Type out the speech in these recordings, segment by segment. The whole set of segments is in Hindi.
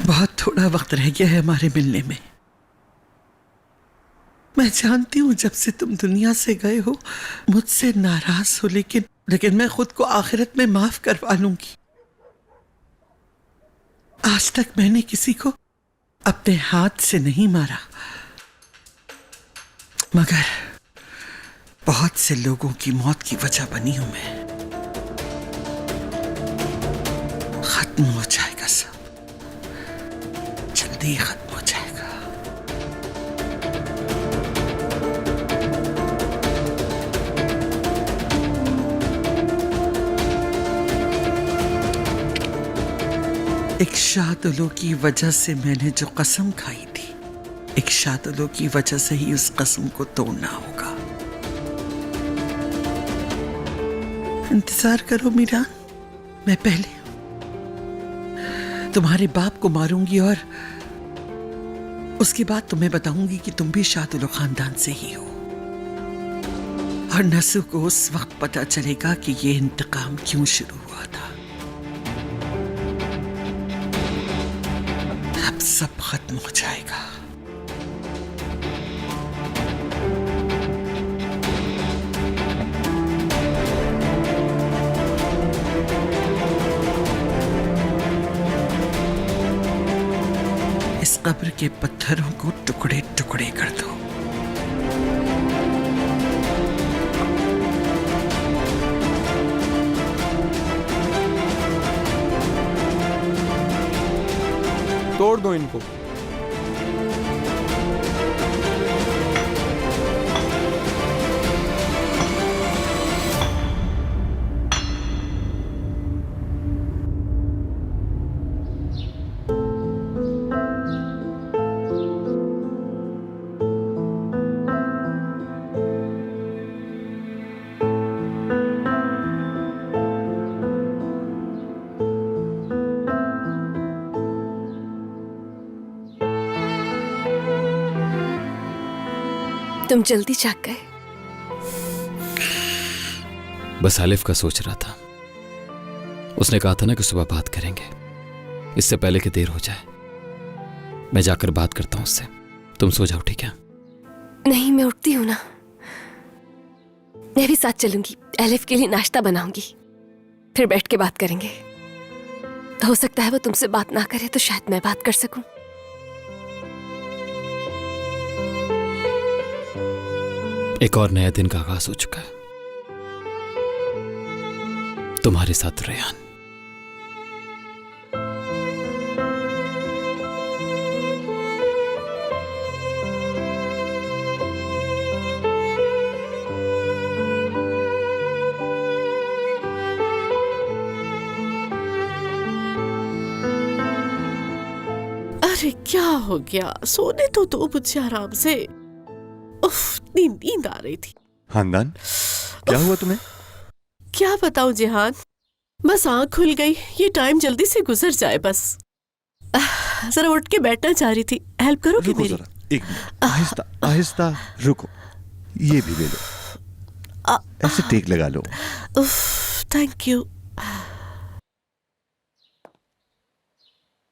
बहुत थोड़ा वक्त रह गया है हमारे मिलने में। मैं जानती हूँ जब से तुम दुनिया से गए हो मुझसे नाराज हो, लेकिन मैं खुद को आखिरत में माफ करवा लूंगी। आज तक मैंने किसी को अपने हाथ से नहीं मारा, मगर बहुत से लोगों की मौत की वजह बनी हूं मैं। खत्म हो जाएगा सब, जल्दी खत्म हो जाएगा। एक शादुलो की वजह से मैंने जो कसम खाई थी, एक शादुलो की वजह से ही उस कसम को तोड़ना होगा। इंतजार करो मीरान, मैं पहले तुम्हारे बाप को मारूंगी और उसके बाद तुम्हें बताऊंगी कि तुम भी शादुलो खानदान से ही हो। और नसु को उस वक्त पता चलेगा कि ये इंतकाम क्यों शुरू हुआ था। अब सब खत्म हो जाएगा। इस कब्र के पत्थरों को टुकड़े टुकड़े कर दो। तोड़ दो इनको। तुम जल्दी जाग गए। बस आलिफ का सोच रहा था। उसने कहा था ना कि सुबह बात करेंगे, इससे पहले कि देर हो जाए। मैं जाकर बात करता हूं उससे। तुम सो जाओ, ठीक है? नहीं, मैं उठती हूं ना। मैं भी साथ चलूंगी। आलिफ के लिए नाश्ता बनाऊंगी, फिर बैठ के बात करेंगे। हो सकता है वो तुमसे बात ना करे तो शायद मैं बात कर सकूं। एक और नया दिन का आगाज हो चुका है तुम्हारे साथ रेहान। अरे क्या हो गया? सोने तो दो मुझे आराम से। उफ, इतनी नींद आ रही थी। खानदान, क्या हुआ तुम्हें? क्या बताऊं जिहान, बस आंख खुल गई। ये टाइम जल्दी से गुजर जाए बस। जरा उठ के बैठना चाह रही थी। हेल्प करोगी रुको मेरी? जरा, एक मिनट, आहिस्ता आहिस्ता रुको। ये भी ले लो, ऐसे टेक लगा लो। उफ, थैंक यू।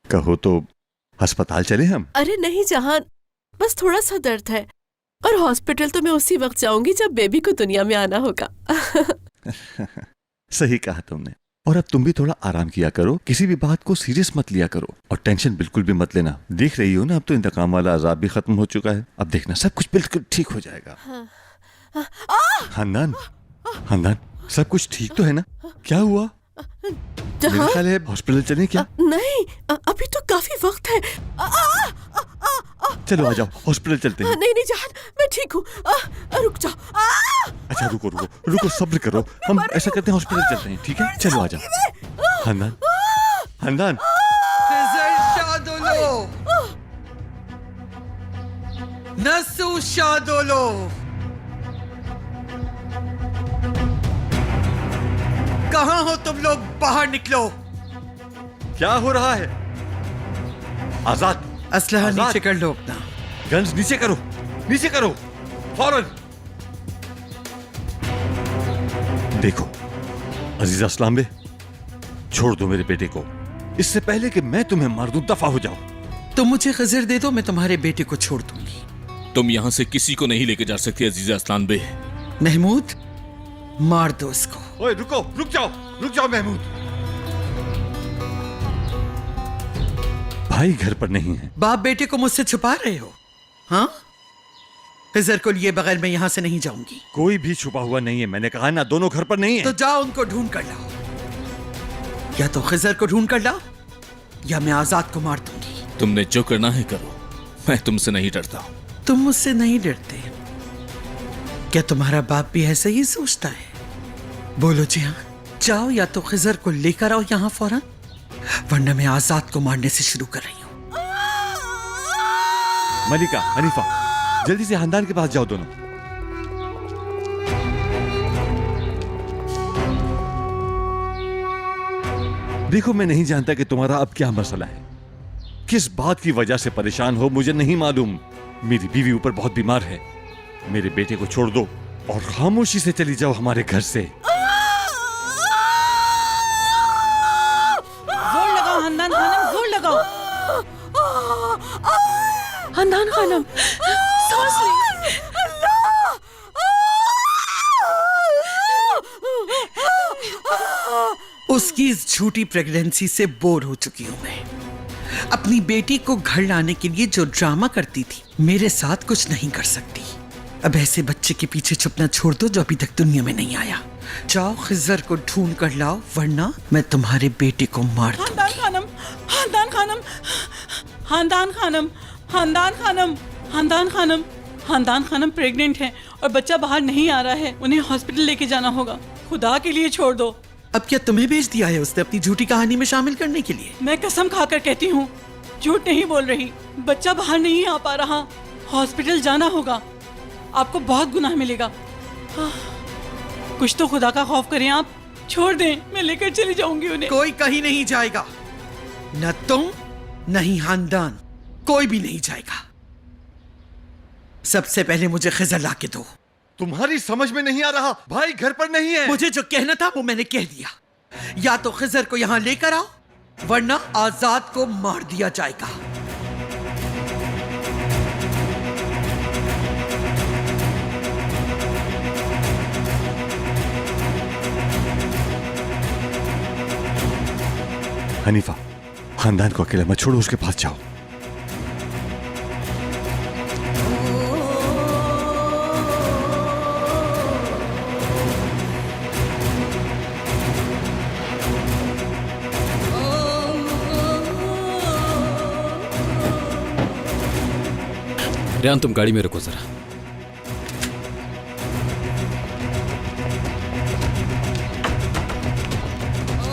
कहो तो अस्पताल चले हम? अरे नहीं जहान, बस थोड़ा सा दर्द है और हॉस्पिटल तो मैं उसी वक्त जाऊंगी जब बेबी को दुनिया में आना होगा। सही कहा तुमने। और अब तुम भी थोड़ा आराम किया करो, किसी भी बात को सीरियस मत लिया करो और टेंशन बिल्कुल भी मत लेना। देख रही हो ना, अब तो इंतकाम वाला अजाब भी खत्म हो चुका है। अब देखना सब कुछ बिल्कुल ठीक हो जाएगा। खानदान, खानदान, सब कुछ ठीक तो है ना? क्या हुआ? मेरा ख्याल है हॉस्पिटल चलें क्या? नहीं, अभी तो काफी वक्त है। चलो आ जाओ, हॉस्पिटल चलते हैं। नहीं नहीं जहान, मैं ठीक हूँ। रुक जाओ। अच्छा रुको रुको रुको, सब्र करो। हम ऐसा करते हैं, हॉस्पिटल चलते हैं, ठीक है? चलो आ जाओ। खानदान, खानदान, शादुलो, नसु शादुलो, कहाँ हो तुम लोग? बाहर निकलो। क्या हो रहा है? आजाद, असलहा आजाद। नीचे कर लो अपना। गन्स नीचे करो, नीचे करो फौरन। देखो अजीजा अस्लाम बे, छोड़ दो मेरे बेटे को। इससे पहले कि मैं तुम्हें मार दूं, दफा हो जाओ। तुम मुझे खजर दे दो, मैं तुम्हारे बेटे को छोड़ दूंगी। तुम यहाँ से किसी को नहीं लेके जा सकती अजीजा असलान बे। महमूद, मार दो इसको। ओए रुको, रुक जाओ महमूद। भाई घर पर नहीं है। बाप बेटे को मुझसे छुपा रहे हो? हाँ, खिजर को लिए बगैर मैं यहां से नहीं जाऊंगी। कोई भी छुपा हुआ नहीं है, मैंने कहा ना, दोनों घर पर नहीं है। तो जाओ उनको ढूंढ कर लाओ। या तो खिजर को ढूंढ कर लाओ या मैं आजाद को मार दूंगी। तुमने जो करना है करो, मैं तुमसे नहीं डरता हूँ। तुम मुझसे नहीं डरते? क्या तुम्हारा बाप भी ऐसे ही सोचता है? बोलो जी हाँ। जाओ, या तो खिजर को लेकर आओ यहाँ फौरन, वरना मैं आजाद को मारने से शुरू कर रही हूँ। मलिका, हनीफा, जल्दी से खानदान के पास जाओ दोनों। देखो, मैं नहीं जानता कि तुम्हारा अब क्या मसला है, किस बात की वजह से परेशान हो, मुझे नहीं मालूम। मेरी बीवी ऊपर बहुत बीमार है। मेरे बेटे को छोड़ दो और खामोशी से चली जाओ हमारे घर से। जोर लगाओ हंदान खानम, जोर लगाओ। हंदान खानम, सांस ले। उसकी इस झूठी प्रेगनेंसी से बोर हो चुकी हूं मैं। अपनी बेटी को घर लाने के लिए जो ड्रामा करती थी, मेरे साथ कुछ नहीं कर सकती। अब ऐसे बच्चे के पीछे छुपना छोड़ दो जो अभी तक दुनिया में नहीं आया। जाओ खिजर को ढूंढ कर लाओ, वरना मैं तुम्हारे बेटे को मार दूंगी। हंदान खानम, हंदान खानम, हंदान खानम, हंदान खानम, हंदान खानम, हंदान खानम प्रेग्नेंट है और बच्चा बाहर नहीं आ रहा है। उन्हें हॉस्पिटल लेके जाना होगा। खुदा के लिए छोड़ दो। अब क्या तुम्हें भेज दिया है उसने अपनी झूठी कहानी में शामिल करने के लिए? मैं कसम खाकर कहती हूँ, झूठ नहीं बोल रही। बच्चा बाहर नहीं आ पा रहा, हॉस्पिटल जाना होगा। आपको बहुत गुनाह मिलेगा। कुछ तो खुदा का खौफ करें आप। छोड़ दें, मैं लेकर चली जाऊंगी उन्हें। कोई कहीं नहीं जाएगा, न तुम नहीं खानदान, कोई भी नहीं जाएगा। सबसे पहले मुझे खिजर ला के दो। तुम्हारी समझ में नहीं आ रहा, भाई घर पर नहीं है। मुझे जो कहना था वो मैंने कह दिया। या तो खिजर को यहां लेकर आओ, वरना आजाद को मार दिया जाएगा। हनीफा, खानदान को अकेला मत छोड़ो, उसके पास जाओ। रियान, तुम गाड़ी में रुको जरा।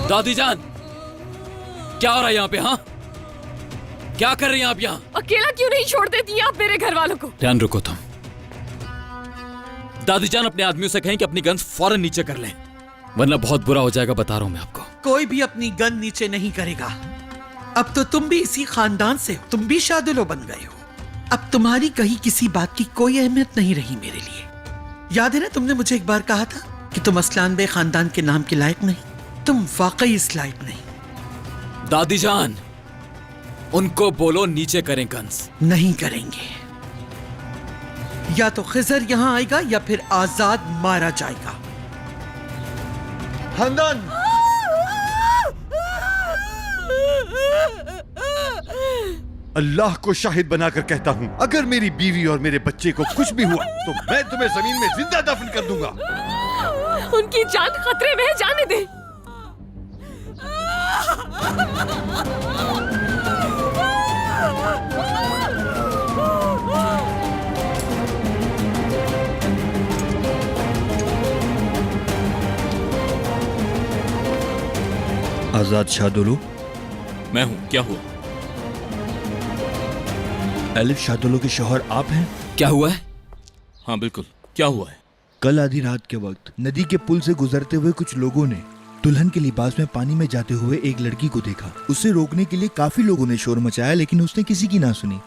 दादी जान, क्या हो रहा है यहाँ पे? हाँ, क्या कर रही हैं आप यहाँ? अकेला क्यों नहीं छोड़ देती आप मेरे घर वालों को? रियान रुको तुम। दादी जान, अपने आदमियों से कहें कि अपनी गन्स फौरन नीचे कर लें, वरना बहुत बुरा हो जाएगा, बता रहा हूं मैं आपको। कोई भी अपनी गन नीचे नहीं करेगा। अब तो तुम भी इसी खानदान से हो, तुम भी शादुलो बन गए हो। अब तुम्हारी कही किसी बात की कोई अहमियत नहीं रही मेरे लिए। याद है ना, तुमने मुझे एक बार कहा था कि तुम असलान बे खानदान के नाम के लायक नहीं। तुम वाकई इस लायक नहीं। दादी जान, उनको बोलो नीचे करें गन्स। नहीं करेंगे। या तो खिजर यहां आएगा या फिर आजाद मारा जाएगा। खानदान, अल्लाह को शाहिद बनाकर कहता हूँ, अगर मेरी बीवी और मेरे बच्चे को कुछ भी हुआ तो मैं तुम्हें जमीन में जिंदा दफन कर दूंगा। उनकी जान खतरे में है, जाने दे। आजाद शादुलू, मैं हूँ, क्या हुआ? एलिफ शादुलू के शौहर आप हैं? क्या हुआ है? हाँ बिल्कुल, क्या हुआ है? कल आधी रात के वक्त नदी के पुल से गुजरते हुए कुछ लोगों ने दुल्हन के लिबास में पानी में जाते हुए एक लड़की को देखा। उसे रोकने के लिए काफी लोगों ने शोर मचाया, लेकिन उसने किसी की ना सुनी।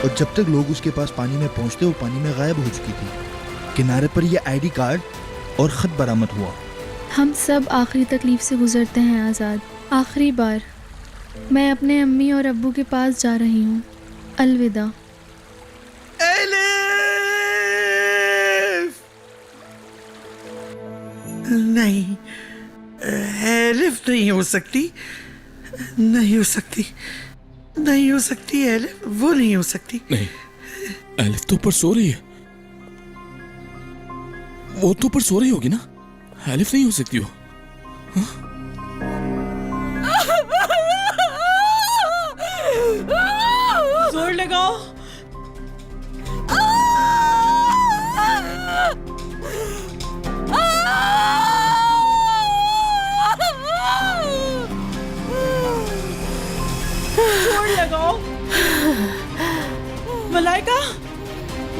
और जब तक लोग उसके पास पानी में पहुंचते वो पानी में गायब हो चुकी थी। किनारे पर यह आईडी कार्ड और खत बरामद हुआ। हम सब आखिरी तकलीफ से गुजरते हैं आज़ाद। आखिरी बार मैं अपने अम्मी और अब्बू के पास जा रही हूँ। अलविदा। नहीं, एलिफ नहीं हो सकती, नहीं हो सकती, नहीं हो सकती एलिफ, वो नहीं हो सकती। नहीं, एलिफ तो ऊपर सो रही है। वो तो ऊपर सो रही होगी ना, एलिफ नहीं हो सकती वो। जोर लगाओ। जोर लगाओ। मलाइका,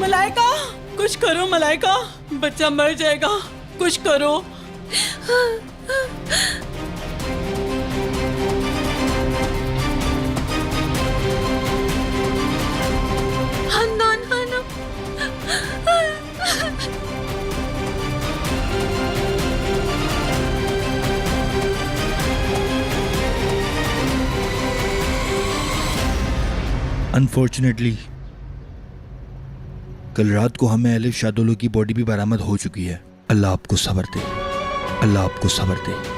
मलाइका, कुछ करो मलाइका, बच्चा मर जाएगा, कुछ करो। हन्नान खानम। अनफॉर्चुनेटली कल रात को हमें एलिफ शादोलो की बॉडी भी बरामद हो चुकी है। अल्लाह आपको सब्र दे, अल्लाह आपको सब्र दे।